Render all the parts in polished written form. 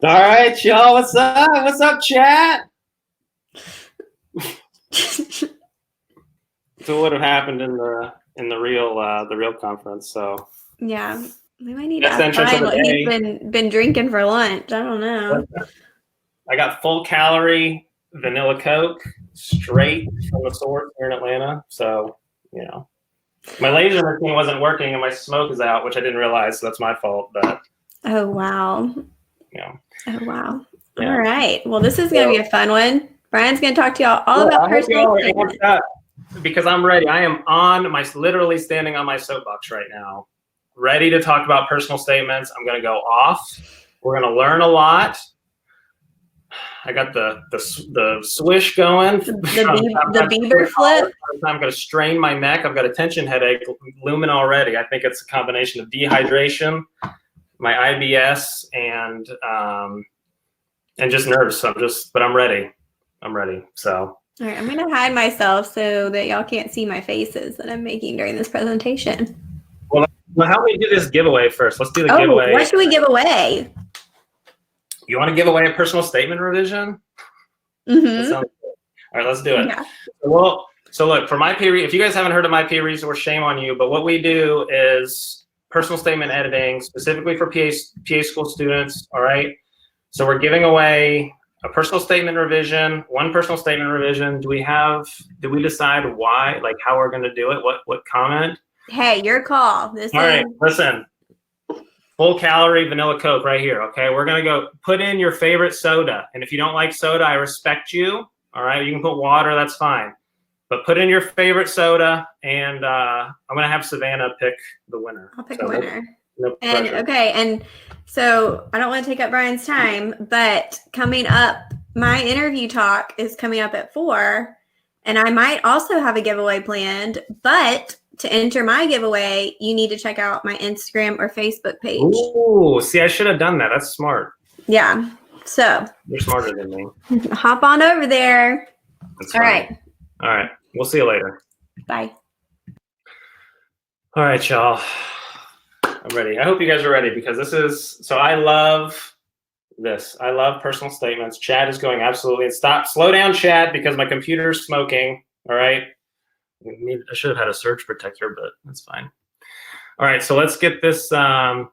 All right, y'all. What's up? What's up, chat? So what would have happened in the real conference? So Yeah, we might need that's to the ask entrance of Brian the what day. he's been drinking for lunch. I don't know. I got full calorie vanilla Coke straight from the source here in Atlanta. So my laser machine wasn't working and my smoke is out, which I didn't realize. So that's my fault. But Oh wow. yeah. Oh wow. Yeah. All right. Well, this is going to be a fun one. Brian's going to talk to y'all all about personal statements. Because I'm ready. I am literally standing on my soapbox right now, ready to talk about personal statements. I'm going to go off. We're going to learn a lot. I got the swish going. The Bieber flip. I'm going to strain my neck. I've got a tension headache looming already. I think it's a combination of dehydration, my IBS, and just nerves. But I'm ready. I'm ready. So. All right, I'm going to hide myself so that y'all can't see my faces that I'm making during this presentation. Well, how do we do this giveaway first? Let's do the giveaway. What should we give away? You want to give away a personal statement revision? Mm-hmm. All right, let's do it. Yeah. Well, so look, for my peer, if you guys haven't heard of my peer resource, shame on you. But what we do is personal statement editing specifically for PA school students. All right. So we're giving away a personal statement revision, one personal statement revision. Do we decide why, like how we're going to do it? What comment? Hey, your call. All right, listen. Full calorie vanilla Coke right here, okay? We're going to go put in your favorite soda. And if you don't like soda, I respect you, all right? You can put water, that's fine. But put in your favorite soda, and I'm going to have Savannah pick the winner. I'll pick a winner. No pressure. And so I don't want to take up Brian's time, but coming up, my interview talk is coming up at 4, and I might also have a giveaway planned, but to enter my giveaway, you need to check out my Instagram or Facebook page. Ooh, see, I should have done that. That's smart. Yeah. So you're smarter than me. Hop on over there. That's all right. All right. We'll see you later. Bye. All right, y'all. I'm ready. I hope you guys are ready because I love this. I love personal statements. Chat is going absolutely. Slow down, chat, because my computer's smoking. All right. I should have had a surge protector, but that's fine. All right, so let's get this. We'll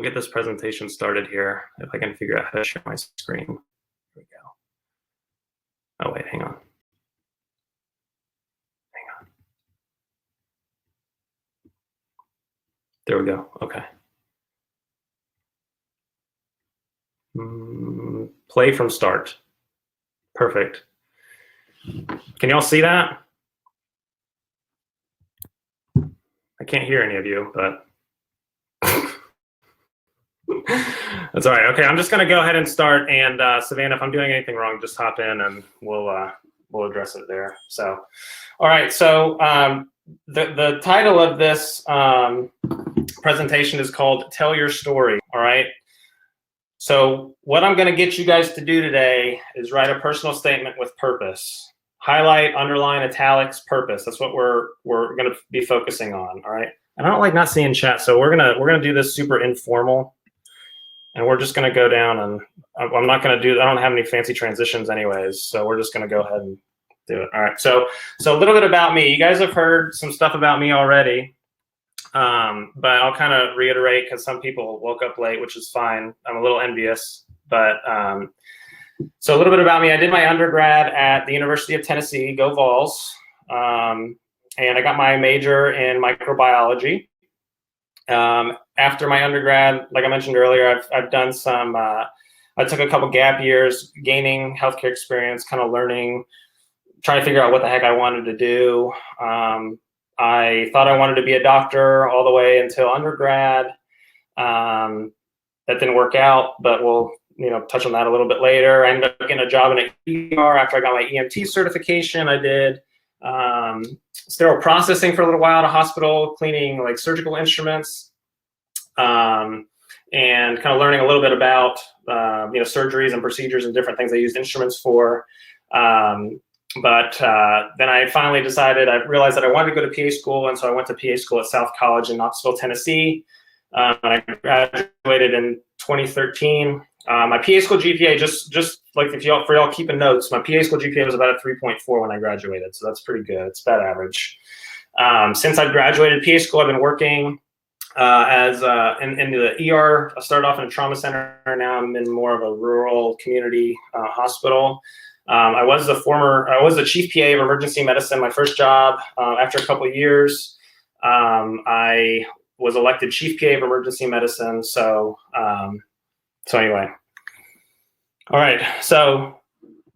get this presentation started here. If I can figure out how to share my screen. Here we go. Oh wait, hang on. There we go. Okay. Play from start. Perfect. Can y'all see that? I can't hear any of you, but that's all right. Okay, I'm just going to go ahead and start. And Savannah, if I'm doing anything wrong, just hop in and we'll address it there. So, all right. So the title of this presentation is called "Tell Your Story." All right. So what I'm going to get you guys to do today is write a personal statement with purpose. Highlight, underline, italics, purpose. That's what we're going to be focusing on. All right. And I don't like not seeing chat, so we're gonna do this super informal, and we're just gonna go down. And I'm not gonna do. I don't have any fancy transitions, anyways. So we're just gonna go ahead and do it. All right. So a little bit about me. You guys have heard some stuff about me already, but I'll kind of reiterate because some people woke up late, which is fine. I'm a little envious, but. So a little bit about me. I did my undergrad at the University of Tennessee, go Vols, and I got my major in microbiology. After my undergrad, like I mentioned earlier, I've done some, I took a couple gap years gaining healthcare experience, kind of learning, trying to figure out what the heck I wanted to do. I thought I wanted to be a doctor all the way until undergrad. That didn't work out, but we'll touch on that a little bit later. I ended up getting a job in an ER after I got my EMT certification. I did sterile processing for a little while at a hospital, cleaning like surgical instruments, and kind of learning a little bit about surgeries and procedures and different things I used instruments for. But then I finally decided, I realized that I wanted to go to PA school, and so I went to PA school at South College in Knoxville, Tennessee. I graduated in 2013. My PA school GPA, just like for y'all keeping notes, my PA school GPA was about a 3.4 when I graduated, so that's pretty good. It's about average. Since I've graduated PA school, I've been working as in the ER. I started off in a trauma center. Now I'm in more of a rural community hospital. I was the chief PA of emergency medicine. My first job. After a couple of years, I was elected chief PA of emergency medicine. So anyway, all right. So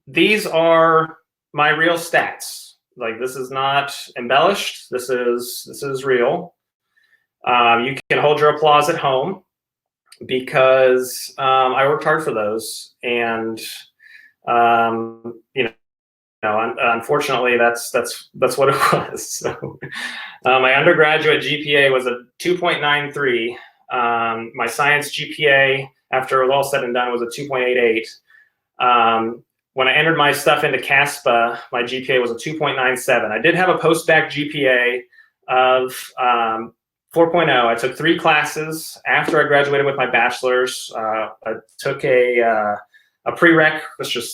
these are my real stats. Like, this is not embellished. This is real. You can hold your applause at home because I worked hard for those, and unfortunately, that's what it was. So, my undergraduate GPA was a 2.93. My science GPA, after it was all said and done, was a 2.88. When I entered my stuff into CASPA, my GPA was a 2.97. I did have a post-bac GPA of 4.0. I took 3 classes after I graduated with my bachelor's. I took a prereq, which was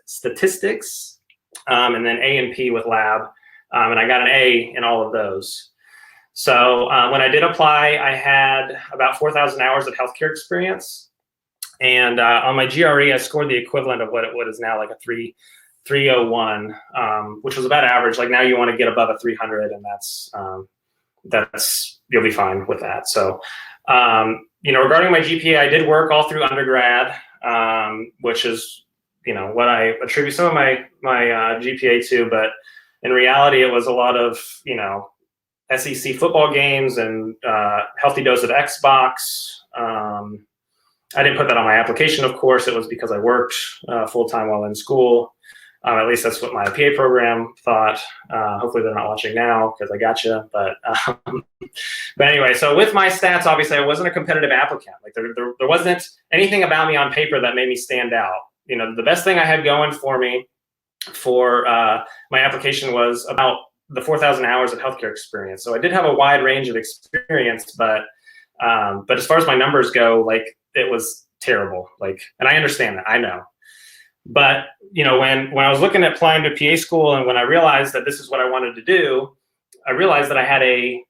statistics, and then A and P with lab, and I got an A in all of those. So when I did apply, I had about 4,000 hours of healthcare experience, and on my GRE, I scored the equivalent of what is now like a 301, which was about average. Like, now you want to get above a 300, and that's you'll be fine with that. So, regarding my GPA, I did work all through undergrad, which is, what I attribute some of my GPA to. But in reality, it was a lot of, SEC football games and healthy dose of Xbox. I didn't put that on my application, of course. It was because I worked full-time while in school. At least that's what my PA program thought. Hopefully they're not watching now because I got you. But anyway, so with my stats, obviously I wasn't a competitive applicant. Like, there wasn't anything about me on paper that made me stand out. The best thing I had going for me for my application was about the 4,000 hours of healthcare experience. So I did have a wide range of experience, but as far as my numbers go, like, it was terrible. Like, and I understand that, I know. But, when I was looking at applying to PA school, and when I realized that this is what I wanted to do, I realized that I had a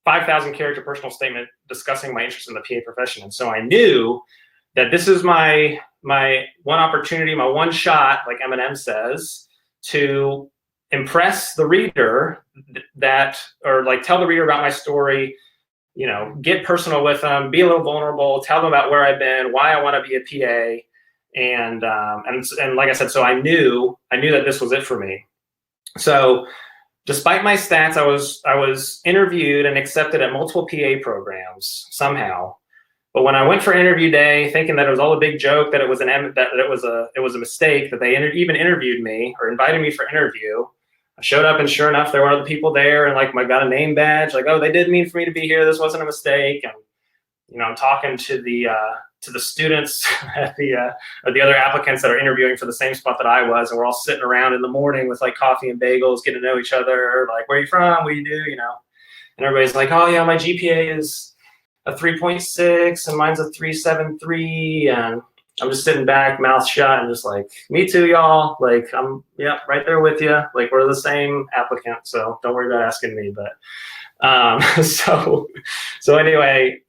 5,000 character personal statement discussing my interest in the PA profession. And so I knew that this is my one opportunity, my one shot, like Eminem says, to impress the reader or like tell the reader about my story, get personal with them, be a little vulnerable, tell them about where I've been, why I want to be a PA. And like I said, so I knew that this was it for me. So despite my stats, I was interviewed and accepted at multiple PA programs somehow. But when I went for interview day, thinking that it was all a big joke, that it was a mistake, that they even interviewed me or invited me for interview, I showed up, and sure enough, there were other people there, and like, I got a name badge, like, oh, they did mean for me to be here. This wasn't a mistake. And I'm talking to the students at or the other applicants that are interviewing for the same spot that I was, and we're all sitting around in the morning with like coffee and bagels, getting to know each other, like, where are you from? What do you do? And everybody's like, oh yeah, my GPA is a 3.6 and mine's a 3.73, and I'm just sitting back, mouth shut, and just like, me too, y'all. Like, I'm right there with you. Like, we're the same applicant, so don't worry about asking me. But so anyway,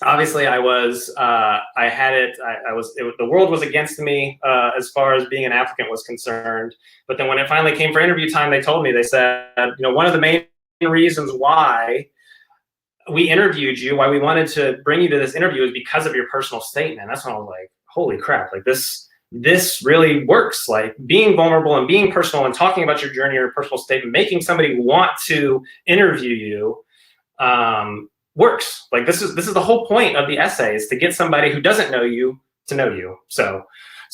obviously I was the world was against me as far as being an applicant was concerned. But then when it finally came for interview time, they said, one of the main reasons why we interviewed you, why we wanted to bring you to this interview, is because of your personal statement. That's when I was like, holy crap, like, this really works. Like, being vulnerable and being personal and talking about your journey or your personal statement, making somebody want to interview you, works. Like, this is the whole point of the essay, is to get somebody who doesn't know you to know you. So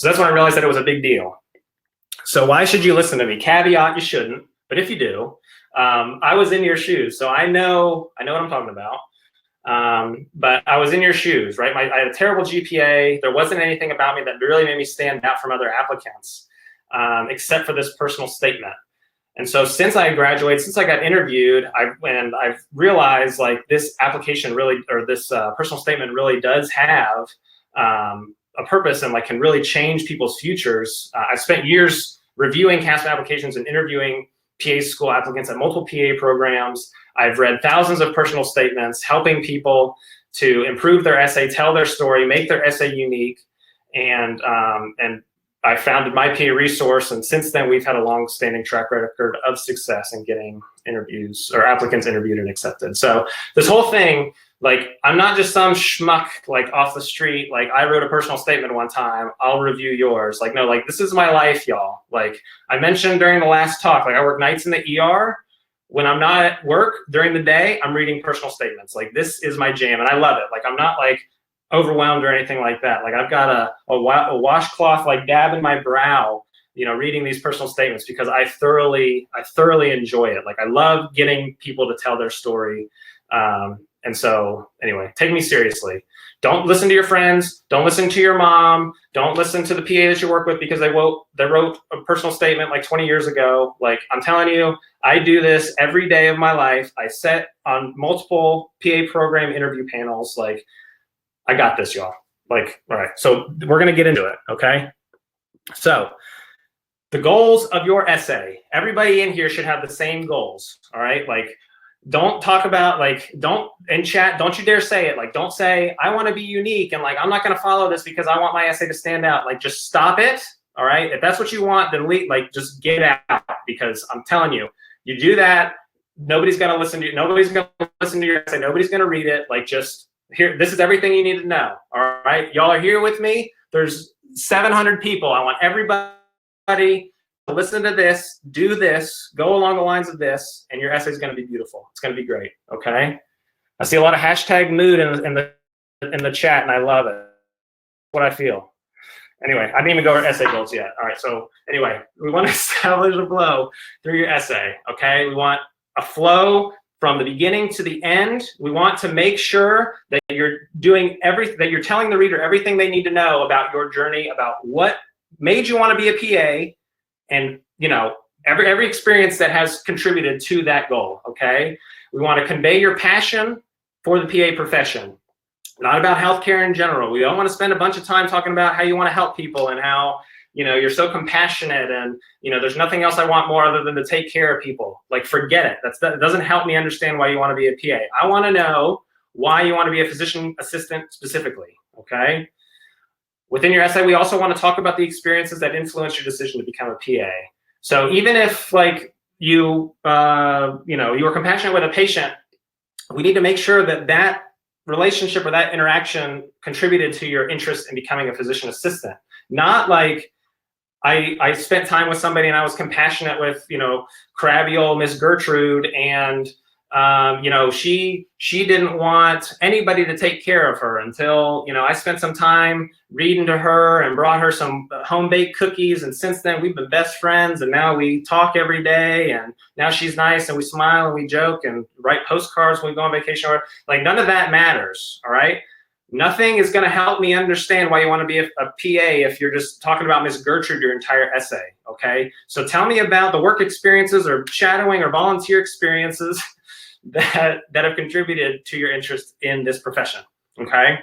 that's when I realized that it was a big deal. So why should you listen to me? Caveat, you shouldn't, but if you do, I was in your shoes, so I know what I'm talking about. But I was in your shoes, right? I had a terrible GPA. There wasn't anything about me that really made me stand out from other applicants, except for this personal statement. And so since I graduated, since I got interviewed, I've realized, like, this application really, or this personal statement really does have a purpose and like can really change people's futures. I've spent years reviewing CASP applications and interviewing PA school applicants at multiple PA programs. I've read thousands of personal statements, helping people to improve their essay, tell their story, make their essay unique. And I founded My PA Resource, and since then we've had a long-standing track record of success in getting interviews or applicants interviewed and accepted. So this whole thing, like, I'm not just some schmuck like off the street, like I wrote a personal statement one time, I'll review yours. Like, no, like this is my life, y'all. Like I mentioned during the last talk, like I work nights in the ER. When I'm not at work during the day, I'm reading personal statements. Like this is my jam and I love it. Like I'm not like overwhelmed or anything like that. Like I've got a washcloth like dab in my brow, you know, reading these personal statements because I thoroughly enjoy it. Like I love getting people to tell their story. And so anyway, take me seriously. Don't listen to your friends. Don't listen to your mom. Don't listen to the PA that you work with because they wrote a personal statement like 20 years ago. Like I'm telling you, I do this every day of my life. I sit on multiple PA program interview panels. Like I got this, y'all. Like, all right. So we're going to get into it. Okay. So the goals of your essay, everybody in here should have the same goals. All right. Like, don't talk about like, don't in chat, don't you dare say it. Like, don't say, I want to be unique. And like, I'm not going to follow this because I want my essay to stand out. Like, just stop it. All right. If that's what you want, then just get out, because I'm telling you, you do that. Nobody's going to listen to you. Nobody's going to listen to your essay. Nobody's going to read it. Like, just here, this is everything you need to know. All right. Y'all are here with me. There's 700 people. I want everybody to listen to this, do this, go along the lines of this, and your essay is going to be beautiful. It's going to be great. Okay. I see a lot of hashtag mood in the chat, and I love it. That's what I feel. Anyway, I didn't even go over essay goals yet. All right. So anyway, we want to establish a flow through your essay. Okay. We want a flow from the beginning to the end. We want to make sure that you're doing everything, that you're telling the reader everything they need to know about your journey, about what made you want to be a PA, and you know, every experience that has contributed to that goal. Okay. We want to convey your passion for the PA profession, not about healthcare in general. We don't want to spend a bunch of time talking about how you want to help people and how, you know, you're so compassionate and, you know, there's nothing else I want more other than to take care of people. Like, forget it. That doesn't help me understand why you want to be a PA. I want to know why you want to be a physician assistant specifically. Okay. Within your essay, we also want to talk about the experiences that influence your decision to become a PA. So even if like you were compassionate with a patient, we need to make sure that relationship or that interaction contributed to your interest in becoming a physician assistant. Not like I spent time with somebody and I was compassionate with, you know, crabby old Miss Gertrude, and you know, she didn't want anybody to take care of her until, you know, I spent some time reading to her and brought her some home-baked cookies, and since then we've been best friends, and now we talk every day, and now she's nice and we smile and we joke and write postcards when we go on vacation. Or like, none of that matters. All right. Nothing is going to help me understand why you want to be a PA if you're just talking about Miss Gertrude your entire essay. Okay. So tell me about the work experiences or shadowing or volunteer experiences that have contributed to your interest in this profession. Okay.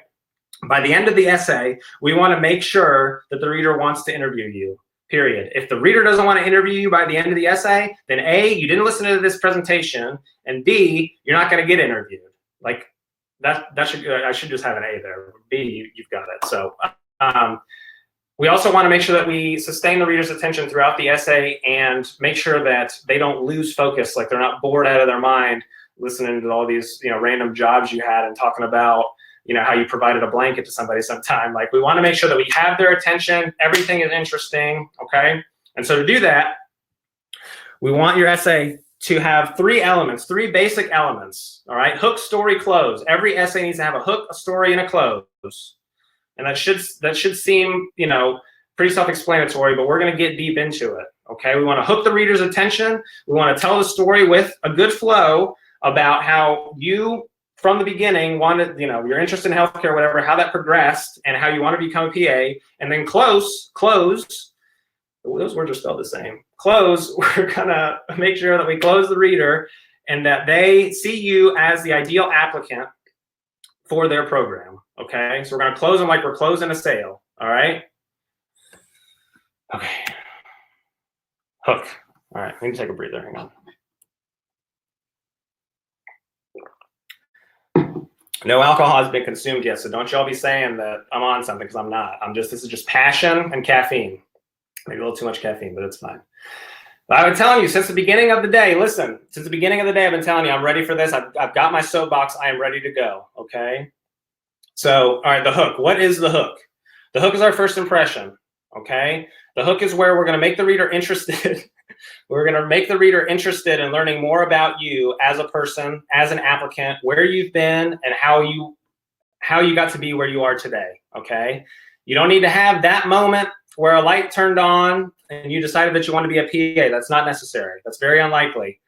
By the end of the essay, we want to make sure that the reader wants to interview you, period. If the reader doesn't want to interview you by the end of the essay, then A, you didn't listen to this presentation, and B, you're not going to get interviewed. Like, I should just have an A there. B, you've got it. So we also want to make sure that we sustain the reader's attention throughout the essay and make sure that they don't lose focus, like they're not bored out of their mind listening to all these, you know, random jobs you had and talking about, you know, how you provided a blanket to somebody sometime. Like, we want to make sure that we have their attention. Everything is interesting. Okay. And so to do that, we want your essay to have three basic elements. All right. Hook, story, close. Every essay needs to have a hook, a story, and a close. And that should seem, you know, pretty self-explanatory, but we're going to get deep into it. Okay. We want to hook the reader's attention. We want to tell the story with a good flow about how you, from the beginning, wanted, you know, your interest in healthcare, whatever, how that progressed and how you want to become a PA. And then close, those words are spelled the same. Close, we're gonna make sure that we close the reader and that they see you as the ideal applicant for their program. Okay, so we're going to close them like we're closing a sale. All right. Okay. Hook. All right, let me take a breather. Hang on. No alcohol has been consumed yet, so don't y'all be saying that I'm on something, because I'm not. This is just passion and caffeine. Maybe a little too much caffeine, but it's fine. But I've been telling you since the beginning of the day, listen, since the beginning of the day, I've been telling you I'm ready for this. I've got my soapbox. I am ready to go, okay? So, all right, the hook. What is the hook? The hook is our first impression, okay? The hook is where we're going to make the reader interested. We're going to make the reader interested in learning more about you as a person, as an applicant, where you've been, and how you got to be where you are today, okay? You don't need to have that moment where a light turned on and you decided that you want to be a PA. That's not necessary. That's very unlikely.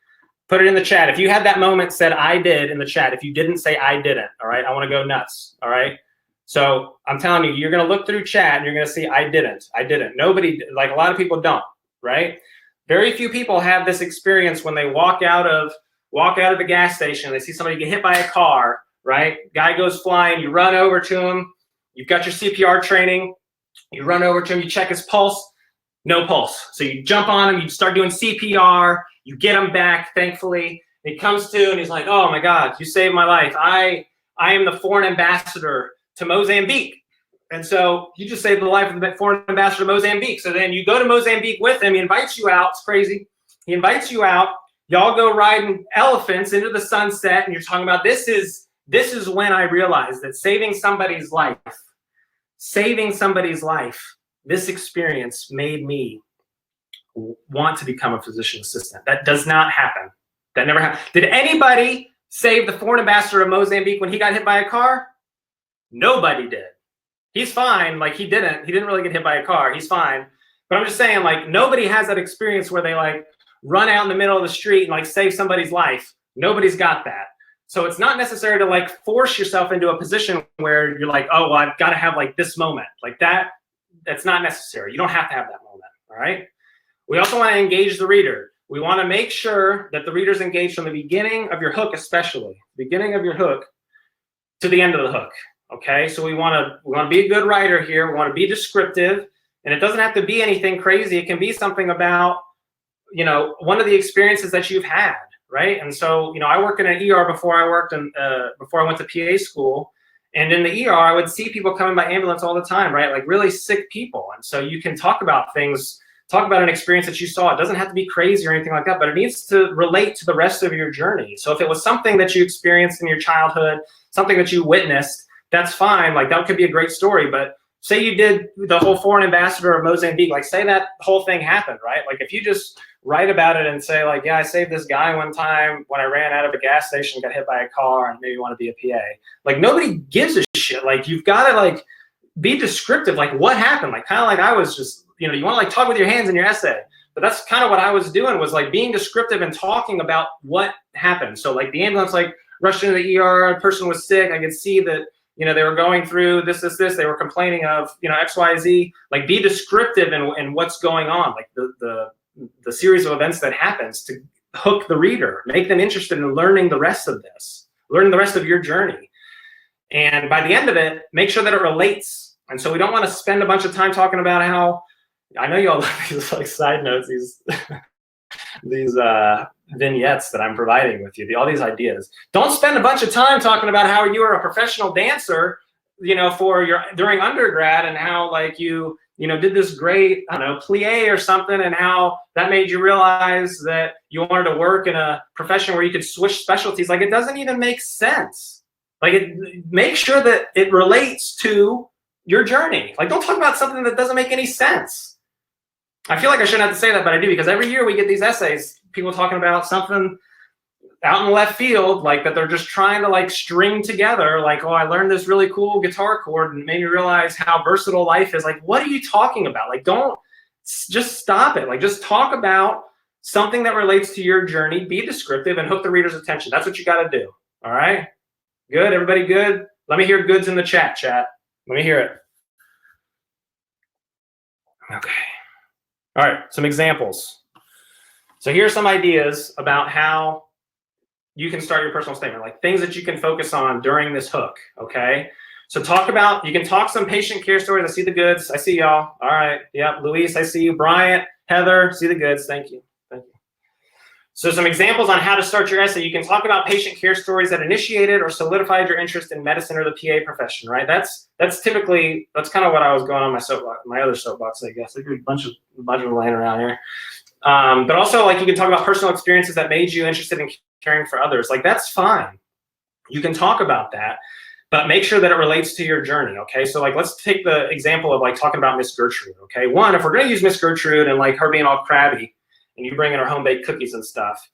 Put it in the chat. If you had that moment, said I did in the chat. If you didn't, say I didn't, all right? I want to go nuts, all right? So I'm telling you, you're going to look through chat and you're going to see I didn't. Nobody, like a lot of people don't, right? Very few people have this experience when they walk out of the gas station. They see somebody get hit by a car, right? Guy goes flying. You run over to him. You've got your CPR training. You run over to him. You check his pulse. No pulse. So you jump on him. You start doing CPR. You get him back, thankfully. And he comes to and he's like, oh my God, you saved my life. I am the foreign ambassador to Mozambique. And so you just saved the life of the foreign ambassador to Mozambique. So then you go to Mozambique with him. He invites you out. It's crazy. He invites you out. Y'all go riding elephants into the sunset. And you're talking about this is when I realized that saving somebody's life, this experience made me want to become a physician assistant. That does not happen. That never happened. Did anybody save the foreign ambassador of Mozambique when he got hit by a car? Nobody did. He's fine. Like he didn't really get hit by a car. He's fine. But I'm just saying, like, nobody has that experience where they like run out in the middle of the street and like save somebody's life. Nobody's got that. So it's not necessary to like force yourself into a position where you're like, oh, well, I've got to have like this moment. Like that's not necessary. You don't have to have that moment. All right. We also want to engage the reader. We want to make sure that the reader's engaged from the beginning of your hook, especially beginning of your hook to the end of the hook. Okay, so we want to be a good writer here. We want to be descriptive, and it doesn't have to be anything crazy. It can be something about, one of the experiences that you've had, right? And so, I worked in an ER before I went to PA school, and in the ER, I would see people coming by ambulance all the time, right? Like really sick people, and so you can talk about things. Talk about an experience that you saw. It doesn't have to be crazy or anything like that, but it needs to relate to the rest of your journey. So if it was something that you experienced in your childhood, something that you witnessed, that's fine. Like that could be a great story. But say you did the whole foreign ambassador of Mozambique, like say that whole thing happened, right? Like if you just write about it and say like, yeah, I saved this guy one time when I ran out of a gas station, got hit by a car, and maybe want to be a PA. Like nobody gives a shit. Like you've got to like be descriptive, like what happened, like kind of like I was just, you want to like talk with your hands in your essay. But that's kind of what I was doing, was like being descriptive and talking about what happened. So like the ambulance like rushed into the ER, a person was sick. I could see that, they were going through this. They were complaining of, X, Y, Z. Like be descriptive in what's going on, like the series of events that happens to hook the reader, make them interested in learning the rest of this, learning the rest of your journey. And by the end of it, make sure that it relates. And so we don't want to spend a bunch of time talking about how, I know you all love these like side notes, these vignettes that I'm providing with you, all these ideas. Don't spend a bunch of time talking about how you are a professional dancer, during undergrad, and how like you did this great, I don't know, plie or something, and how that made you realize that you wanted to work in a profession where you could switch specialties. Like it doesn't even make sense. Like make sure that it relates to your journey. Like don't talk about something that doesn't make any sense. I feel like I shouldn't have to say that, but I do, because every year we get these essays, people talking about something out in the left field, like that they're just trying to like string together, like, oh, I learned this really cool guitar chord and made me realize how versatile life is. Like, what are you talking about? Like, just stop it. Like, just talk about something that relates to your journey, be descriptive, and hook the reader's attention. That's what you got to do. All right? Good? Everybody good? Let me hear goods in the chat. Let me hear it. Okay. All right, some examples. So here are some ideas about how you can start your personal statement, like things that you can focus on during this hook, okay? So you can talk some patient care stories. I see the goods. I see y'all. All right. Yep. Luis, I see you. Bryant, Heather, see the goods. Thank you. Thank you. So some examples on how to start your essay. You can talk about patient care stories that initiated or solidified your interest in medicine or the PA profession, right? That's kind of what I was going on my other soapbox, I guess. There's a bunch of them laying around here. But also, like, you can talk about personal experiences that made you interested in caring for others. Like, that's fine. You can talk about that, but make sure that it relates to your journey, okay? So, like, let's take the example of, like, talking about Miss Gertrude, okay? One, if we're going to use Miss Gertrude and, like, her being all crabby and you bring in her home-baked cookies and stuff,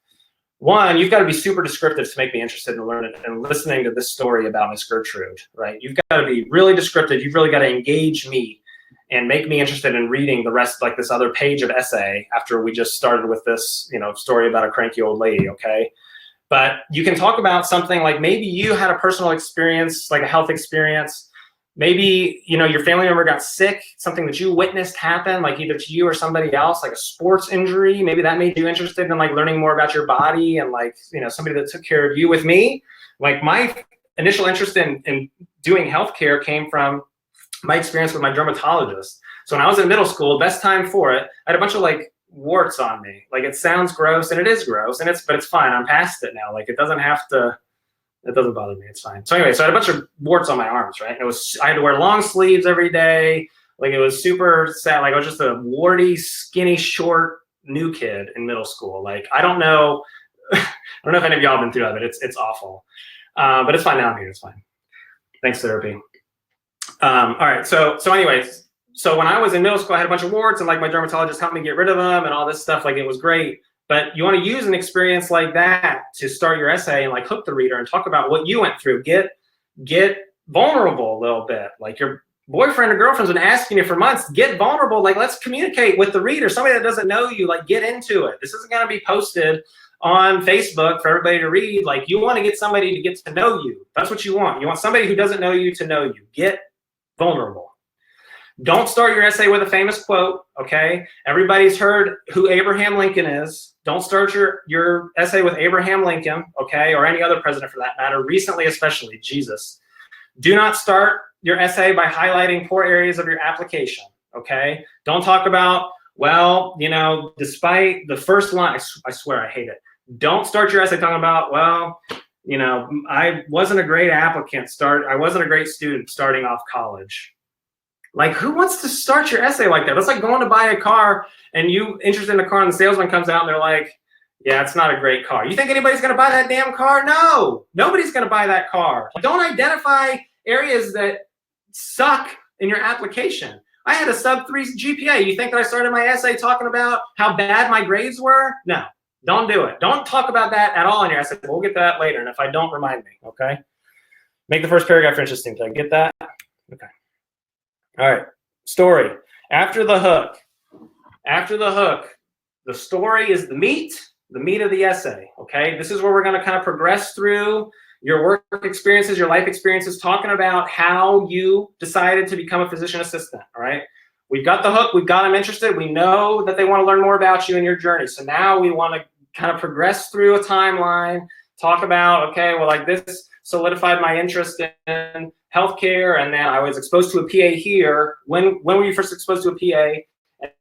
one, you've got to be super descriptive to make me interested in learning and listening to this story about Miss Gertrude, right? You've got to be really descriptive. You've really got to engage me and make me interested in reading the rest, like this other page of essay after we just started with this, story about a cranky old lady, okay? But you can talk about something like maybe you had a personal experience, like a health experience. Maybe, your family member got sick, something that you witnessed happen, like either to you or somebody else, like a sports injury. Maybe that made you interested in, like, learning more about your body and, like, somebody that took care of you. With me, like, my initial interest in doing healthcare came from my experience with my dermatologist. So when I was in middle school, best time for it, I had a bunch of, like, warts on me. Like, it sounds gross, and it is gross, but it's fine. I'm past it now. Like, it doesn't bother me. It's fine. So anyway, so I had a bunch of warts on my arms, right? I had to wear long sleeves every day. Like, it was super sad. Like, I was just a warty, skinny, short, new kid in middle school. Like, I don't know if any of y'all have been through that. It's awful. But it's fine now. I'm here. It's fine. Thanks, therapy. All right. So anyways, so when I was in middle school, I had a bunch of warts, and, like, my dermatologist helped me get rid of them and all this stuff. Like, it was great. But you want to use an experience like that to start your essay and, like, hook the reader and talk about what you went through. Get vulnerable a little bit. Like, your boyfriend or girlfriend's been asking you for months. Get vulnerable. Like, let's communicate with the reader. Somebody that doesn't know you, like, get into it. This isn't going to be posted on Facebook for everybody to read. Like, you want to get somebody to get to know you. That's what you want. You want somebody who doesn't know you to know you. Get vulnerable. Don't start your essay with a famous quote, okay? Everybody's heard who Abraham Lincoln is. Don't start your essay with Abraham Lincoln, okay, or any other president for that matter, recently especially, Jesus. Do not start your essay by highlighting poor areas of your application, okay? Don't talk about, well, despite the first line, I swear I hate it. Don't start your essay talking about, well, I wasn't a great applicant, I wasn't a great student starting off college. Like, who wants to start your essay like that? That's like going to buy a car and you interested in a car and the salesman comes out and they're like, yeah, it's not a great car. You think anybody's going to buy that damn car? No, nobody's going to buy that car. Don't identify areas that suck in your application. I had a sub 3 GPA. You think that I started my essay talking about how bad my grades were? No, don't do it. Don't talk about that at all in your essay. We'll get to that later. And if I don't, remind me, okay? Make the first paragraph interesting. Did I get that? Okay. All right, story. After the hook, the story is the meat of the essay, okay? This is where we're going to kind of progress through your work experiences, your life experiences, talking about how you decided to become a physician assistant, all right? We've got the hook. We've got them interested. We know that they want to learn more about you and your journey. So now we want to kind of progress through a timeline, talk about, okay, well, like, this solidified my interest in healthcare, and then I was exposed to a PA here. When were you first exposed to a PA?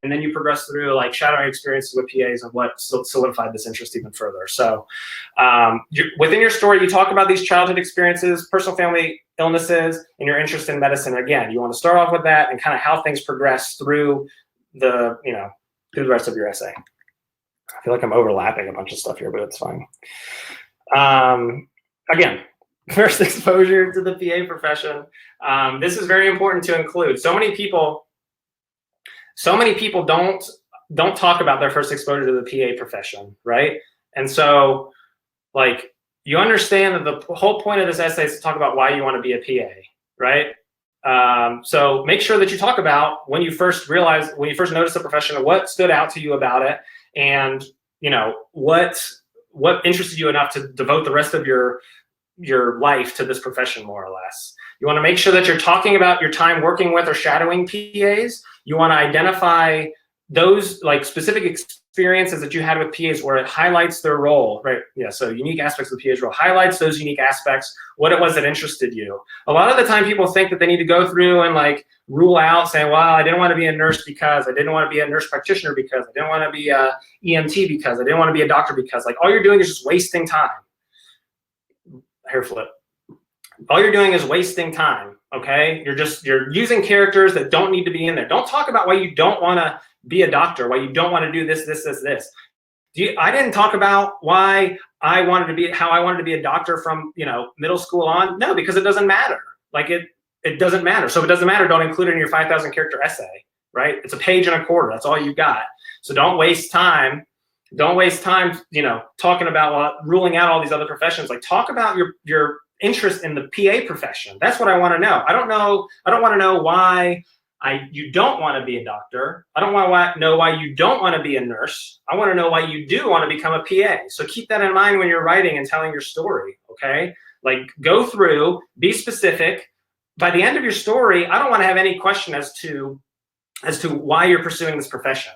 And then you progress through, like, shadowing experiences with PAs and what solidified this interest even further. So within your story, you talk about these childhood experiences, personal family illnesses, and your interest in medicine. Again, you want to start off with that and kind of how things progress through the rest of your essay. I feel like I'm overlapping a bunch of stuff here, but it's fine. Again, first exposure to the PA profession. This is very important to include. So many people don't talk about their first exposure to the PA profession, right? And so, like, you understand that the whole point of this essay is to talk about why you want to be a PA, right? So make sure that you talk about when you first noticed the profession, what stood out to you about it, and what interested you enough to devote the rest of your life to this profession, more or less. You want to make sure that you're talking about your time working with or shadowing PAs. You want to identify those, like, specific experiences that you had with PAs where it highlights their role, right? Yeah, so unique aspects of the PA's role, highlights those unique aspects, what it was that interested you. A lot of the time people think that they need to go through and like rule out saying, well, I didn't want to be a nurse because, I didn't want to be a nurse practitioner because, I didn't want to be a EMT because, I didn't want to be a doctor because, like all you're doing is just wasting time. Hair flip. All you're doing is wasting time, okay? You're using characters that don't need to be in there. Don't talk about why you don't want to be a doctor, why you don't want to do this. I didn't talk about why how I wanted to be a doctor from, middle school on. No, because it doesn't matter. Like it doesn't matter. So if it doesn't matter, don't include it in your 5,000 character essay, right? It's a page and a quarter. That's all you got. So don't waste time. Don't waste time, talking about ruling out all these other professions. Like talk about your interest in the PA profession. That's what I want to know. I don't want to know why you don't want to be a doctor. I don't want to know why you don't want to be a nurse. I want to know why you do want to become a PA. So keep that in mind when you're writing and telling your story, okay? Like go through, be specific. By the end of your story, I don't want to have any question as to why you're pursuing this profession.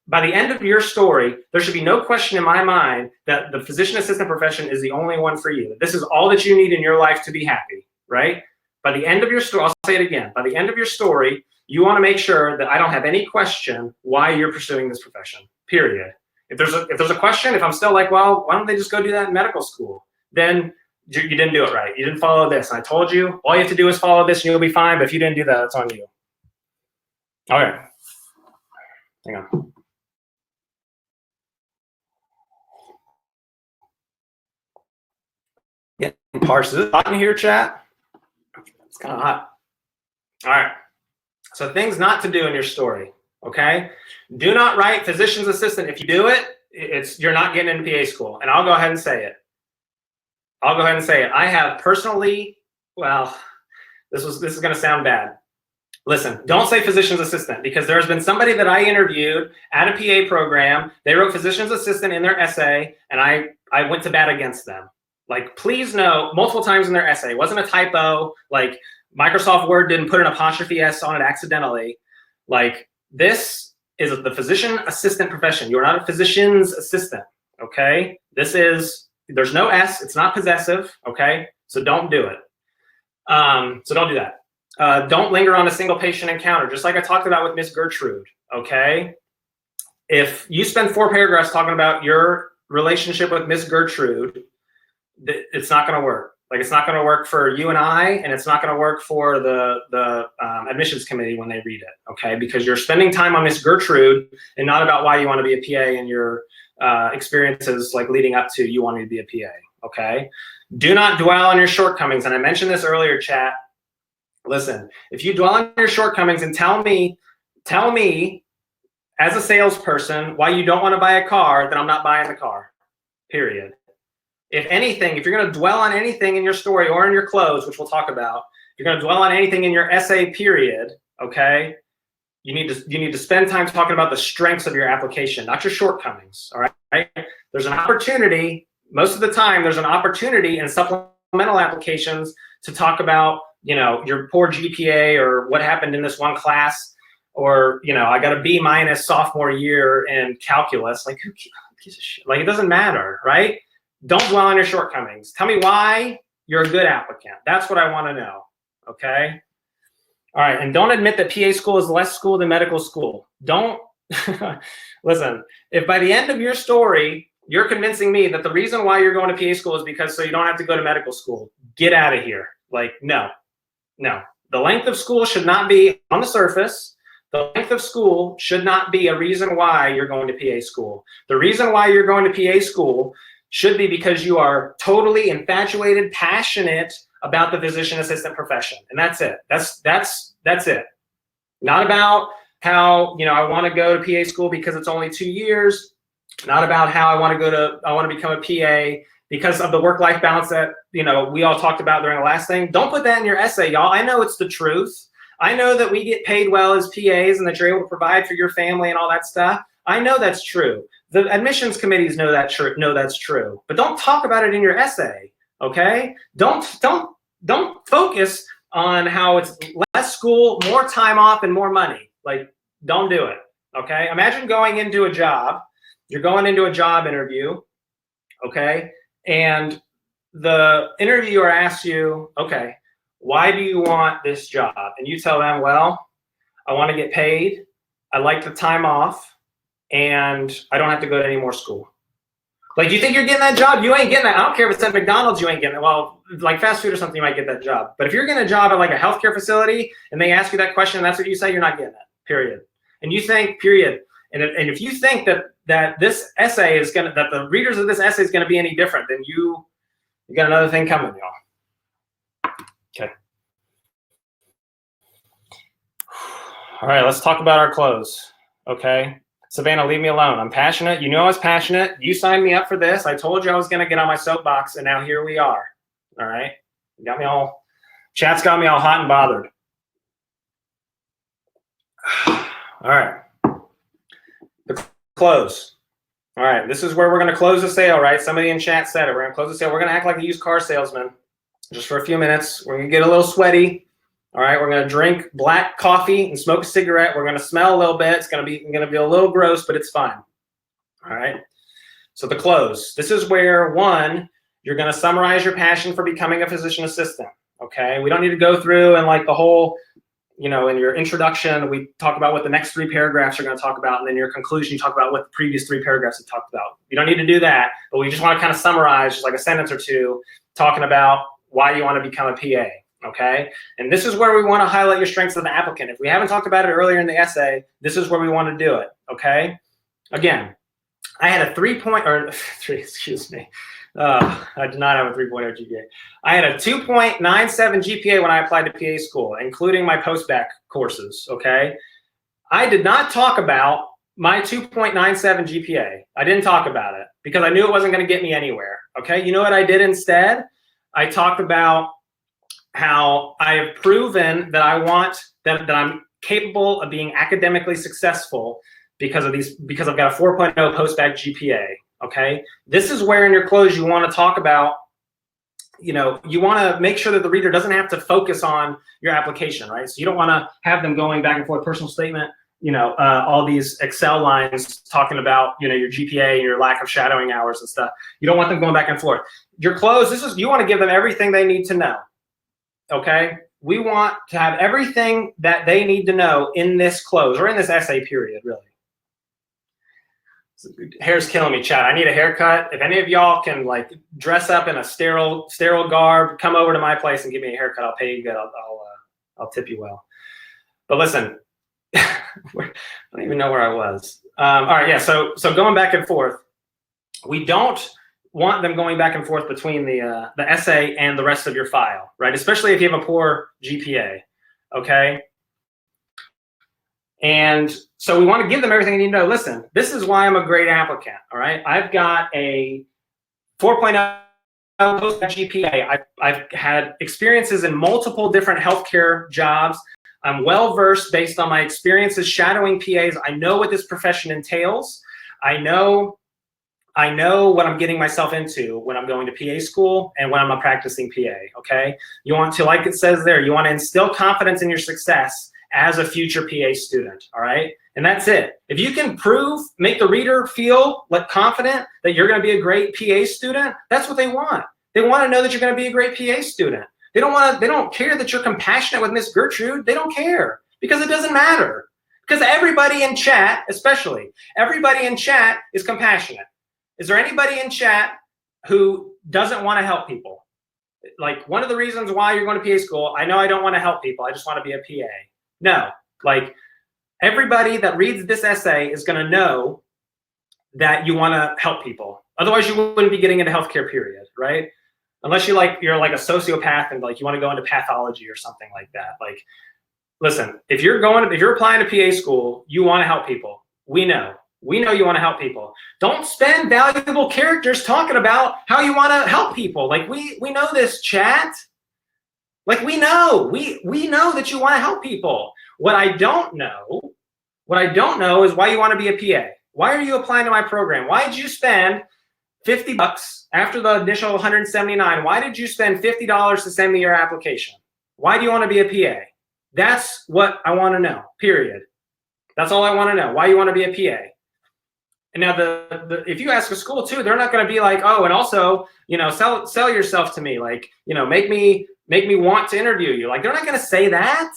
By the end of your story, there should be no question in my mind that the physician assistant profession is the only one for you. That this is all that you need in your life to be happy, right? By the end of your story, I'll say it again. By the end of your story, you want to make sure that I don't have any question why you're pursuing this profession, period. If there's a question, if I'm still like, well, why don't they just go do that in medical school? Then you didn't do it right. You didn't follow this. And I told you, all you have to do is follow this and you'll be fine. But if you didn't do that, it's on you. Okay. Hang on. Getting parched. Is it hot in here, chat? It's kind of hot. All right. So things not to do in your story, okay? Do not write physician's assistant. If you do it, you're not getting into PA school. And I'll go ahead and say it. I have personally, well, this is going to sound bad. Listen, don't say physician's assistant because there's been somebody that I interviewed at a PA program. They wrote physician's assistant in their essay, and I went to bat against them. Like, please know, multiple times in their essay, it wasn't a typo. Like, Microsoft Word didn't put an apostrophe S on it accidentally. Like, this is the physician assistant profession. You're not a physician's assistant, okay? There's no S. It's not possessive, okay? So don't do it. So don't do that. Don't linger on a single patient encounter, just like I talked about with Miss Gertrude, okay? If you spend 4 paragraphs talking about your relationship with Miss Gertrude, it's not going to work. Like, it's not going to work for you and I, and it's not going to work for the admissions committee when they read it, okay? Because you're spending time on Miss Gertrude and not about why you want to be a PA and your experiences like leading up to you wanting to be a PA, okay? Do not dwell on your shortcomings. And I mentioned this earlier, chat. Listen, if you dwell on your shortcomings and tell me as a salesperson why you don't want to buy a car, then I'm not buying the car, period. If anything, if you're going to dwell on anything in your story or in your close, which we'll talk about, if you're going to dwell on anything in your essay, period, okay, you need to spend time talking about the strengths of your application, not your shortcomings, all right? There's an opportunity, most of the time, there's an opportunity in supplemental applications to talk about, your poor GPA or what happened in this one class, or, I got a B- sophomore year in calculus. Like, who gives a shit? Like, it doesn't matter, right? Don't dwell on your shortcomings. Tell me why you're a good applicant. That's what I want to know, okay? All right, and don't admit that PA school is less school than medical school. Don't, listen, if by the end of your story, you're convincing me that the reason why you're going to PA school is because so you don't have to go to medical school, get out of here. Like, no. The length of school should not be on the surface. The length of school should not be a reason why you're going to PA school. The reason why you're going to PA school should be because you are totally infatuated, passionate about the physician assistant profession. And that's it. That's it. Not about how, I want to go to PA school because it's only 2 years. Not about how I want to become a PA because of the work-life balance that, we all talked about during the last thing. Don't put that in your essay, y'all. I know it's the truth. I know that we get paid well as PAs and that you're able to provide for your family and all that stuff. I know that's true. The admissions committees know that's true. But don't talk about it in your essay, okay? Don't focus on how it's less school, more time off, and more money. Like, don't do it, okay? Imagine going into a job you're going into a job interview, okay? And the interviewer asks you, okay, why do you want this job? And you tell them, well, I want to get paid, I like the time off, and I don't have to go to any more school. Like, you think you're getting that job? You ain't getting that. I don't care if it's at McDonald's, you ain't getting it. Well, like fast food or something, you might get that job. But if you're getting a job at like a healthcare facility and they ask you that question and that's what you say, you're not getting it, period. And you think, period. And if you think that this essay is that the readers of this essay is gonna be any different, then you got another thing coming, y'all. Okay. All right, let's talk about our close, okay? Savannah, leave me alone. I'm passionate. You know I was passionate. You signed me up for this. I told you I was going to get on my soapbox, and now here we are. All right? Chat's got me all hot and bothered. All right. The close. All right, this is where we're going to close the sale, right? Somebody in chat said it. We're going to close the sale. We're going to act like a used car salesman just for a few minutes. We're going to get a little sweaty. All right, we're gonna drink black coffee and smoke a cigarette. We're gonna smell a little bit. It's gonna be a little gross, but it's fine. All right. So the close. This is where, one, you're gonna summarize your passion for becoming a physician assistant. Okay. We don't need to go through and like the whole, in your introduction, we talk about what the next 3 paragraphs are gonna talk about, and then your conclusion, you talk about what the previous 3 paragraphs have talked about. You don't need to do that, but we just want to kind of summarize, just like a sentence or two, talking about why you want to become a PA. Okay, and this is where we want to highlight your strengths as an applicant. If we haven't talked about it earlier in the essay, this is where we want to do it. Okay, again, I had a 3.0 GPA. I did not have a 3.0 GPA. I had a 2.97 GPA when I applied to PA school, including my post-bac courses. Okay, I did not talk about my 2.97 GPA. I didn't talk about it because I knew it wasn't going to get me anywhere. Okay, you know what I did instead? I talked about how I have proven that that I'm capable of being academically successful because I've got a 4.0 post-bac GPA. Okay, this is where in your close you want to talk about, you want to make sure that the reader doesn't have to focus on your application, right? So you don't want to have them going back and forth, personal statement, all these Excel lines talking about, your GPA and your lack of shadowing hours and stuff. You don't want them going back and forth. Your close, you want to give them everything they need to know. Okay, we want to have everything that they need to know in this close or in this essay period, really. Hair's killing me, chat. I need a haircut. If any of y'all can like dress up in a sterile garb, come over to my place and give me a haircut. I'll pay you good. I'll tip you well. But listen, I don't even know where I was. All right, yeah. So going back and forth, we don't want them going back and forth between the essay and the rest of your file, right? Especially if you have a poor GPA, okay? And so we want to give them everything they need to know. Listen, this is why I'm a great applicant, all right? I've got a 4.0 GPA. I've had experiences in multiple different healthcare jobs. I'm well-versed based on my experiences shadowing PAs. I know what this profession entails. I know what I'm getting myself into when I'm going to PA school and when I'm a practicing PA, okay? You want to, like it says there, you want to instill confidence in your success as a future PA student, all right? And that's it. If you can make the reader feel like confident that you're going to be a great PA student, that's what they want. They want to know that you're going to be a great PA student. They don't care that you're compassionate with Miss Gertrude. They don't care because it doesn't matter. Because everybody in chat, especially, everybody in chat is compassionate. Is there anybody in chat who doesn't want to help people? Like, one of the reasons why you're going to PA school, I know I don't want to help people. I just want to be a PA. No, like, everybody that reads this essay is going to know that you want to help people. Otherwise, you wouldn't be getting into healthcare, period, right? Unless you're like a sociopath and like you want to go into pathology or something like that. Like, listen, if you're applying to PA school, you want to help people. We know you want to help people. Don't spend valuable characters talking about how you want to help people. Like, we know this, chat. Like, we know that you want to help people. What I don't know is why you want to be a PA. Why are you applying to my program? Why did you spend $50 after the initial 179? Why did you spend $50 to send me your application? Why do you want to be a PA? That's what I want to know, period. That's all I want to know, why you want to be a PA. And now if you ask a school too, they're not going to be like, oh, and also, you know, sell yourself to me, like, you know, make me want to interview you. Like, they're not going to say that.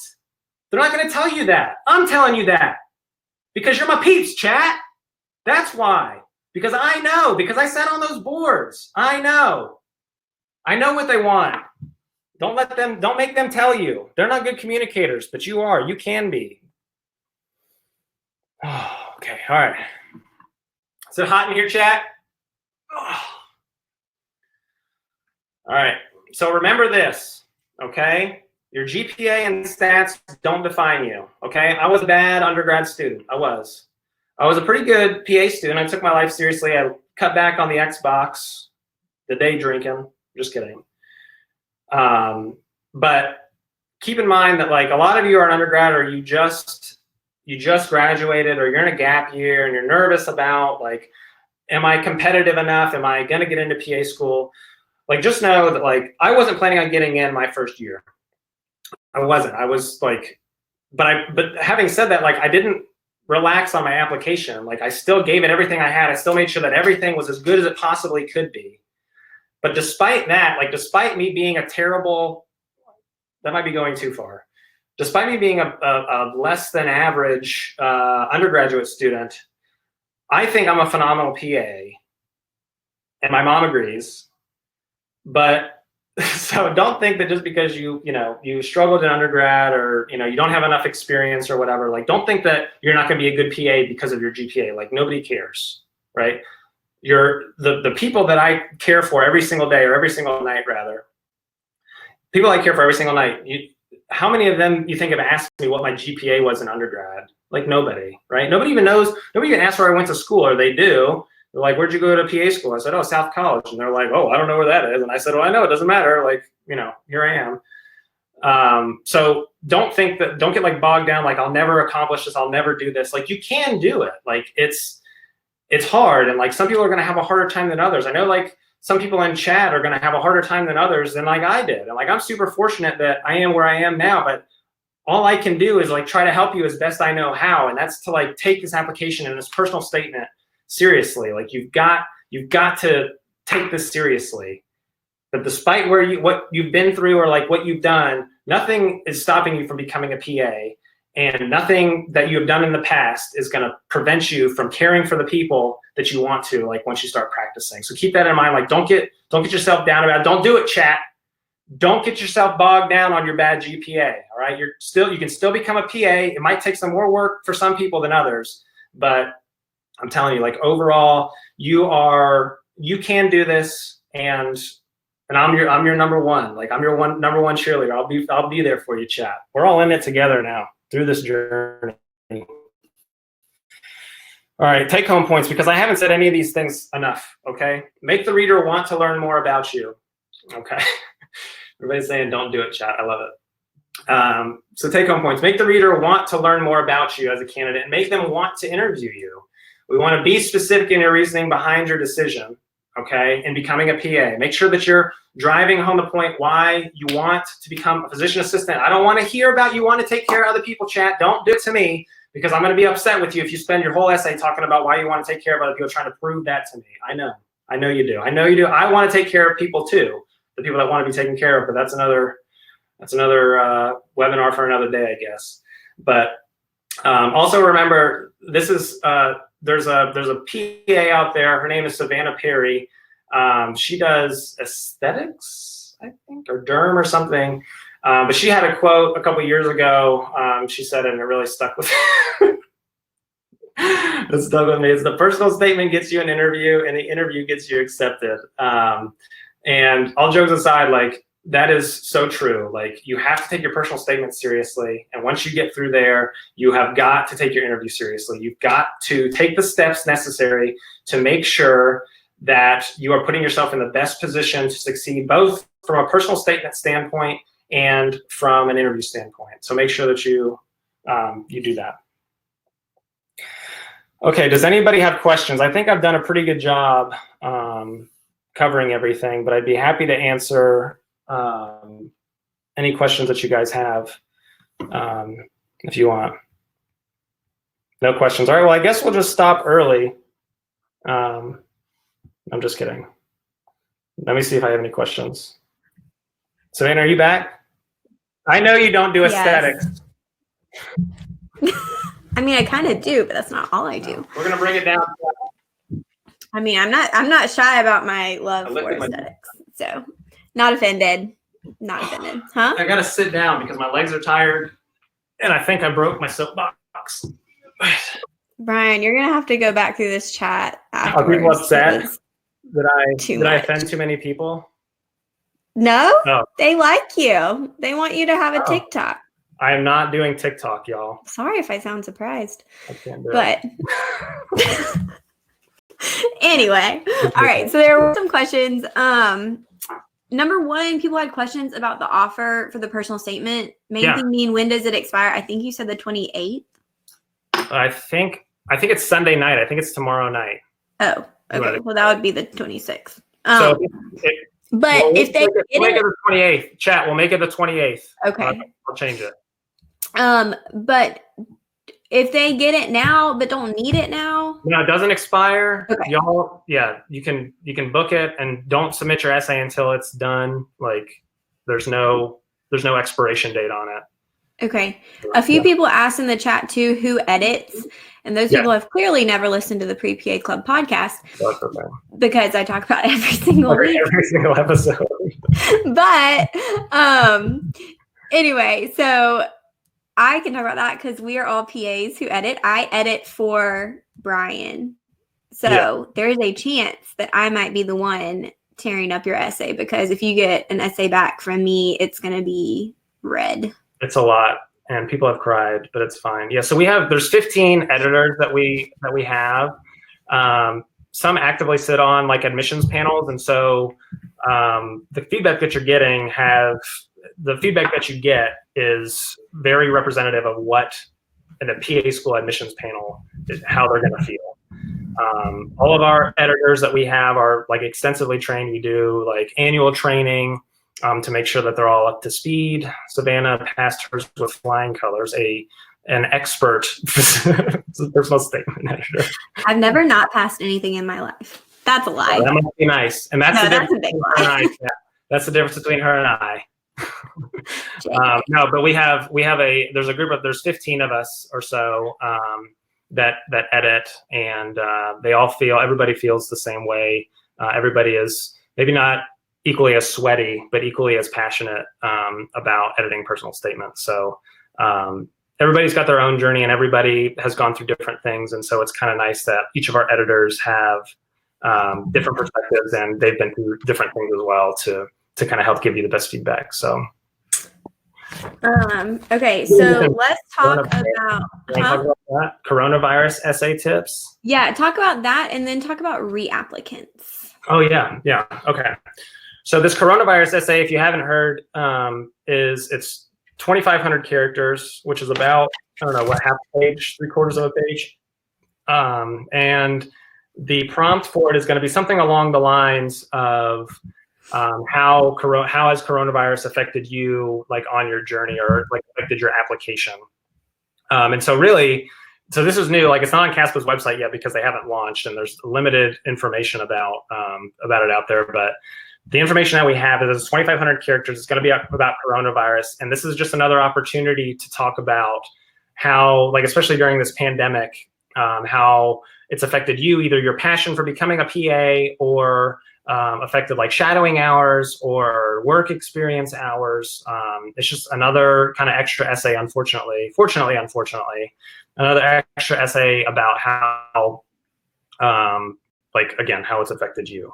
They're not going to tell you that. I'm telling you that because you're my peeps, chat. That's why. Because I know. Because I sat on those boards. I know. I know what they want. Don't make them tell you. They're not good communicators, but you are. You can be. Oh, okay. All right. Is it hot in here, chat? Oh. All right. So remember this, okay? Your GPA and stats don't define you, okay? I was a bad undergrad student. I was a pretty good PA student. I took my life seriously. I cut back on the Xbox, the day drinking. Just kidding. But keep in mind that, like, a lot of you are an undergrad, or you just graduated, or you're in a gap year and you're nervous about, like, am I competitive enough? Am I going to get into PA school? Like, just know that, like, I wasn't planning on getting in my first year. I wasn't. I was like, but having said that, like, I didn't relax on my application. Like, I still gave it everything I had. I still made sure that everything was as good as it possibly could be. But despite that, like, despite me being a terrible, that might be going too far. Despite me being a less than average undergraduate student, I think I'm a phenomenal PA, and my mom agrees. But so don't think that just because you struggled in undergrad, or, you know, you don't have enough experience or whatever, like, don't think that you're not going to be a good PA because of your GPA. Like, nobody cares, right? You're the people that I care for every single day, or every single night rather. People I care for every single night. How many of them you think have asked me what my GPA was in undergrad? Like, nobody, right? Nobody even knows. Nobody even asks where I went to school, or they do. They're like, where'd you go to PA school? I said, oh, South College. And they're like, oh, I don't know where that is. And I said, well, I know, it doesn't matter. Like, you know, here I am. So don't get like bogged down. Like, I'll never accomplish this. I'll never do this. Like, you can do it. Like, it's hard. And, like, some people are going to have a harder time than others. I know, like, some people in chat are going to have a harder time than others than, like, I did. And, like, I'm super fortunate that I am where I am now, but all I can do is, like, try to help you as best I know how. And that's to, like, take this application and this personal statement seriously. Like, you've got to take this seriously. But despite what you've been through, or, like, what you've done, nothing is stopping you from becoming a PA, and nothing that you have done in the past is going to prevent you from caring for the people that you want to, like, once you start practicing. So keep that in mind. Like, don't get yourself down about it. Don't do it, chat. Don't get yourself bogged down on your bad GPA. All right, you can still become a PA. It might take some more work for some people than others, but I'm telling you, like, overall, you can do this, and I'm your number one. Like, I'm your number one cheerleader. I'll be there for you, chat. We're all in it together now through this journey. All right, take home points, because I haven't said any of these things enough. Okay, make the reader want to learn more about you. Okay, everybody's saying don't do it, chat. I love it. So take home points. Make the reader want to learn more about you as a candidate, and make them want to interview you. We want to be specific in your reasoning behind your decision, okay, in becoming a PA. Make sure that you're driving home the point why you want to become a physician assistant. I don't want to hear about you want to take care of other people, chat. Don't do it to me, because I'm going to be upset with you if you spend your whole essay talking about why you want to take care of other people, trying to prove that to me. I know you do. I want to take care of people too, the people that want to be taken care of, but that's another webinar for another day, I guess. But also remember, this is there's a PA out there. Her name is Savannah Perry. She does aesthetics, I think, or derm or something. But she had a quote a couple years ago. She said it, and it really stuck with me. It stuck with me. It's the personal statement gets you an interview, and the interview gets you accepted. And all jokes aside, like, that is so true. Like, you have to take your personal statement seriously. And once you get through there, you have got to take your interview seriously. You've got to take the steps necessary to make sure that you are putting yourself in the best position to succeed, both from a personal statement standpoint and from an interview standpoint. So make sure that you do that. Okay, does anybody have questions? I think I've done a pretty good job covering everything, but I'd be happy to answer any questions that you guys have, if you want. No questions. All right, well, I guess we'll just stop early. I'm just kidding. Let me see if I have any questions. Savannah, are you back? I know you don't do aesthetics. I mean, I kind of do, but that's not all I do. We're gonna bring it down. I mean, I'm not shy about my love for aesthetics. So, not offended. Not offended. Huh? I gotta sit down because my legs are tired, and I think I broke my soapbox. Brian, you're gonna have to go back through this chat afterwards. Are people upset that I offend too many people? No, Oh. They like you. They want you to have a TikTok. I am not doing TikTok, y'all. Sorry if I sound surprised. I can't do it. Anyway, all right. So there were some questions. Number one, people had questions about the offer for the personal statement. Main thing being, when does it expire? I think you said the 28th. I think it's Sunday night. I think it's tomorrow night. Oh, okay. Well, that would be the 26th. If they make it the 28th, chat, we'll make it the 28th. Okay. I'll change it. But if they get it now but don't need it now, no, it doesn't expire. Okay. Y'all, you can book it and don't submit your essay until it's done. Like, there's no expiration date on it. Okay. A few people asked in the chat too who edits, and those people have clearly never listened to the Pre-PA Club podcast because I talk about every single episode. But anyway, so I can talk about that because we are all PAs who edit. I edit for Brian. So there is a chance that I might be the one tearing up your essay, because if you get an essay back from me, it's going to be red. It's a lot, and people have cried, but it's fine. Yeah, so there's 15 editors that we have. Some actively sit on like admissions panels, and so the feedback that you're getting the feedback that you get is very representative of what in a PA school admissions panel is, how they're going to feel. All of our editors that we have are like extensively trained. We do like annual training to make sure that they're all up to speed. Savannah passed hers with flying colors, an expert personal statement editor. I've never not passed anything in my life. That's a lie. That must be nice. And that's that's a big lie. That's the difference between her and I. No, but there's 15 of us or so that edit, and everybody feels the same way. Everybody is maybe not equally as sweaty, but equally as passionate about editing personal statements. So everybody's got their own journey, and everybody has gone through different things. And so it's kind of nice that each of our editors have different perspectives, and they've been through different things as well to kind of help give you the best feedback. So. Okay, so let's talk about that? Coronavirus essay tips. Yeah, talk about that, and then talk about reapplicants. Oh yeah. Okay. So this coronavirus essay, if you haven't heard, it's 2,500 characters, which is about, I don't know, what, half a page, 3/4 of a page. And the prompt for it is going to be something along the lines of how has coronavirus affected you, like on your journey, or like affected your application. And so this is new. Like, it's not on CASPA's website yet because they haven't launched, and there's limited information about it out there. But the information that we have is 2,500 characters. It's going to be about coronavirus, and this is just another opportunity to talk about how, like, especially during this pandemic, how it's affected you, either your passion for becoming a PA, or affected like shadowing hours or work experience hours. It's just another kind of extra essay, fortunately, another extra essay about how, how it's affected you.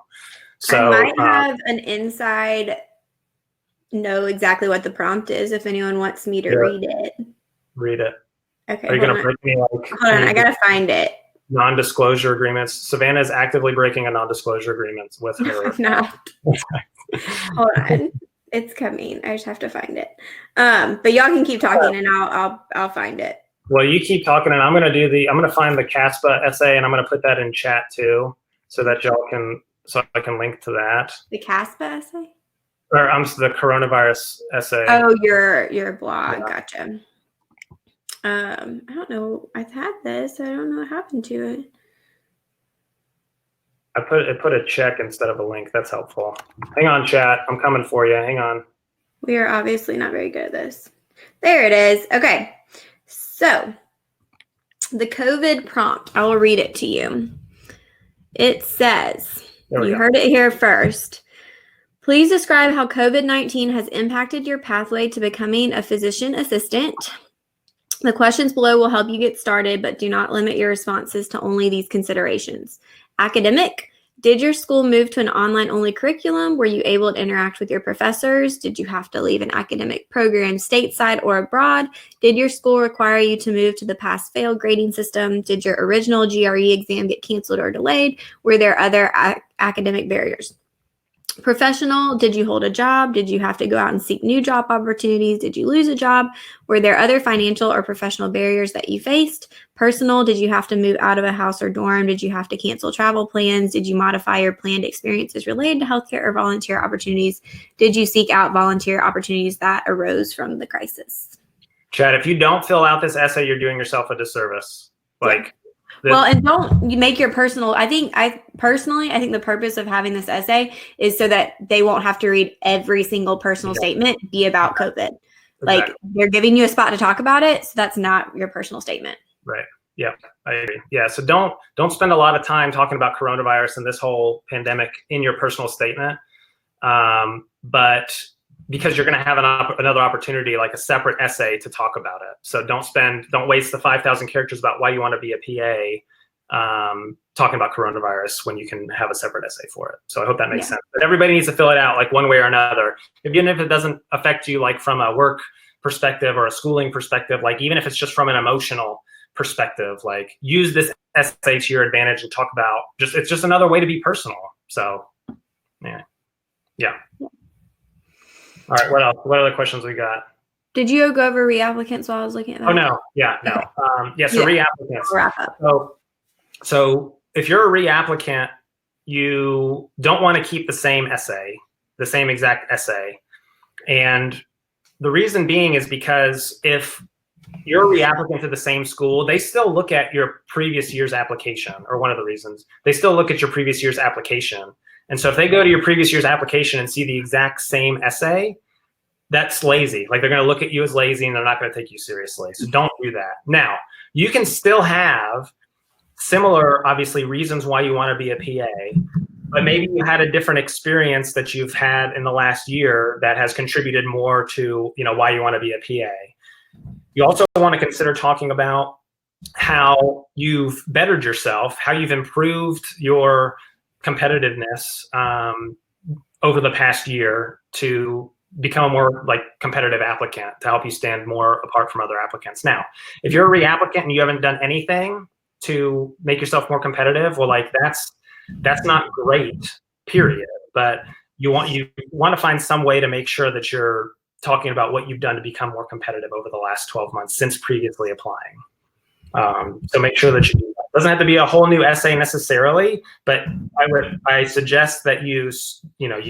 So I might have an inside know exactly what the prompt is if anyone wants me to read it. Read it. Okay. Are you going to break me? Hold on, I got to find it. Non-disclosure agreements. Savannah is actively breaking a non-disclosure agreement with her. I'm not. Hold on, it's coming. I just have to find it. But y'all can keep talking, and I'll find it. Well, you keep talking, and I'm gonna find the CASPA essay, and I'm gonna put that in chat too, so that y'all can, so I can link to that. The CASPA essay? Or the coronavirus essay. Oh, your blog. Yeah. Gotcha. I don't know. I've had this. I don't know what happened to it. I put a check instead of a link. That's helpful. Hang on, chat. I'm coming for you. Hang on. We are obviously not very good at this. There it is. Okay. So the COVID prompt, I will read it to you. It says, you heard it here first. Please describe how COVID-19 has impacted your pathway to becoming a physician assistant. The questions below will help you get started, but do not limit your responses to only these considerations. Academic. Did your school move to an online-only curriculum? Were you able to interact with your professors? Did you have to leave an academic program stateside or abroad? Did your school require you to move to the pass-fail grading system? Did your original GRE exam get canceled or delayed? Were there other academic barriers? Professional, did you hold a job? Did you have to go out and seek new job opportunities? Did you lose a job? Were there other financial or professional barriers that you faced? Personal, did you have to move out of a house or dorm? Did you have to cancel travel plans? Did you modify your planned experiences related to healthcare or volunteer opportunities? Did you seek out volunteer opportunities that arose from the crisis? Chad, if you don't fill out this essay, you're doing yourself a disservice. Well, and don't you make your personal, I think the purpose of having this essay is so that they won't have to read every single personal statement be about COVID. Like they're giving you a spot to talk about it. So that's not your personal statement. Right. Yeah, I agree. Yeah. So don't spend a lot of time talking about coronavirus and this whole pandemic in your personal statement. But because you're going to have another opportunity, like a separate essay to talk about it. So don't waste the 5,000 characters about why you want to be a PA talking about coronavirus when you can have a separate essay for it. So I hope that makes sense. But everybody needs to fill it out like one way or another. Even if it doesn't affect you like from a work perspective or a schooling perspective, like even if it's just from an emotional perspective, like use this essay to your advantage and talk about it's just another way to be personal. So yeah. All right, what else? What other questions we got? Did you go over reapplicants while I was looking at that? Oh, no. Yeah, no. So reapplicants. We'll wrap up. So if you're a reapplicant, you don't want to keep the same exact essay. And the reason being is because if you're a reapplicant to the same school, they still look at your previous year's application, or one of the reasons. They still look at your previous year's application. And so if they go to your previous year's application and see the exact same essay, that's lazy. Like they're going to look at you as lazy and they're not going to take you seriously. So don't do that. Now, you can still have similar, obviously, reasons why you want to be a PA, but maybe you had a different experience that you've had in the last year that has contributed more to, why you want to be a PA. You also want to consider talking about how you've bettered yourself, how you've improved your competitiveness over the past year to become a more competitive applicant, to help you stand more apart from other applicants. Now, if you're a reapplicant and you haven't done anything to make yourself more competitive, well, that's not great, period. But you want to find some way to make sure that you're talking about what you've done to become more competitive over the last 12 months since previously applying. So make sure that you do that. Doesn't have to be a whole new essay necessarily, but I suggest that you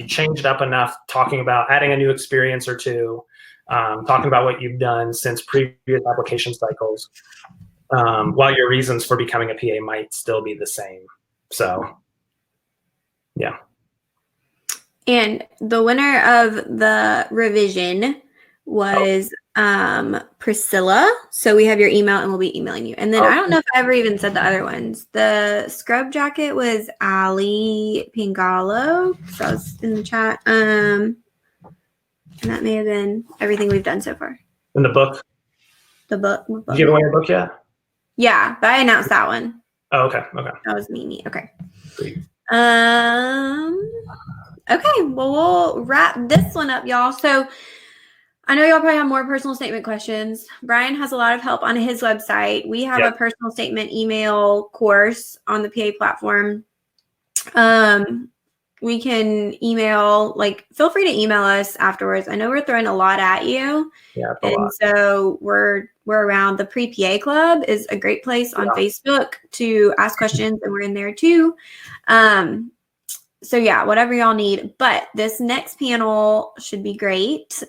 change it up enough, talking about adding a new experience or two, talking about what you've done since previous application cycles, while your reasons for becoming a PA might still be the same. So, yeah. And the winner of the revision was Priscilla. So we have your email and we'll be emailing you. And then I don't know if I ever even said the other ones. The scrub jacket was Ali Pingalo. So I was in the chat. And that may have been everything we've done so far. In the book? The book. Did you give away your book yet? Yeah, but I announced that one. Oh, okay. Okay. That was Mimi. Okay. Sweet. Okay, well, we'll wrap this one up, y'all. So I know y'all probably have more personal statement questions. Brian has a lot of help on his website. We have a personal statement email course on the PA platform. We can email, feel free to email us afterwards. I know we're throwing a lot at you. Yeah, so we're around. The Pre-PA Club is a great place on Facebook to ask questions, and we're in there too. So yeah, whatever y'all need. But this next panel should be great.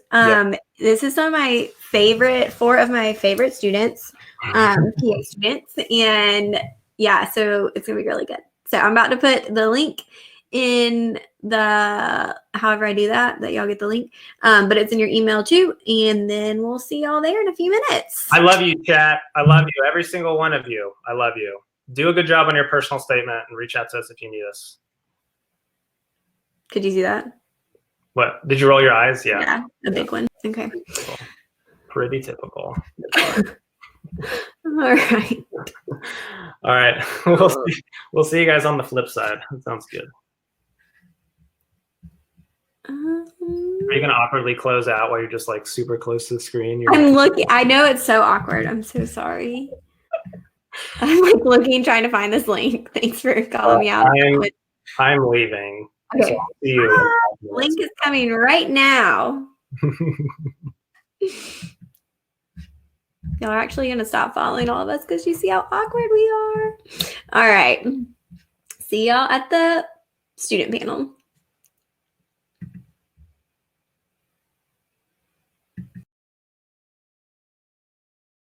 This is four of my favorite students, PA students. And yeah, so it's gonna be really good. So I'm about to put the link in the, however I do that y'all get the link. But it's in your email too. And then we'll see y'all there in a few minutes. I love you, chat. I love you. Every single one of you. I love you. Do a good job on your personal statement and reach out to us if you need us. Could you see that? What? Did you roll your eyes? Yeah. Yeah, a big one. Okay. Pretty typical. All right. All right. We'll see you guys on the flip side. That sounds good. Are you gonna awkwardly close out while you're just like super close to the screen? I'm looking. I know it's so awkward. I'm so sorry. I'm like looking, trying to find this link. Thanks for calling me out. I'm leaving. Okay. So I'll see you. Link is coming right now. Y'all are actually going to stop following all of us because you see how awkward we are. All right. See y'all at the student panel.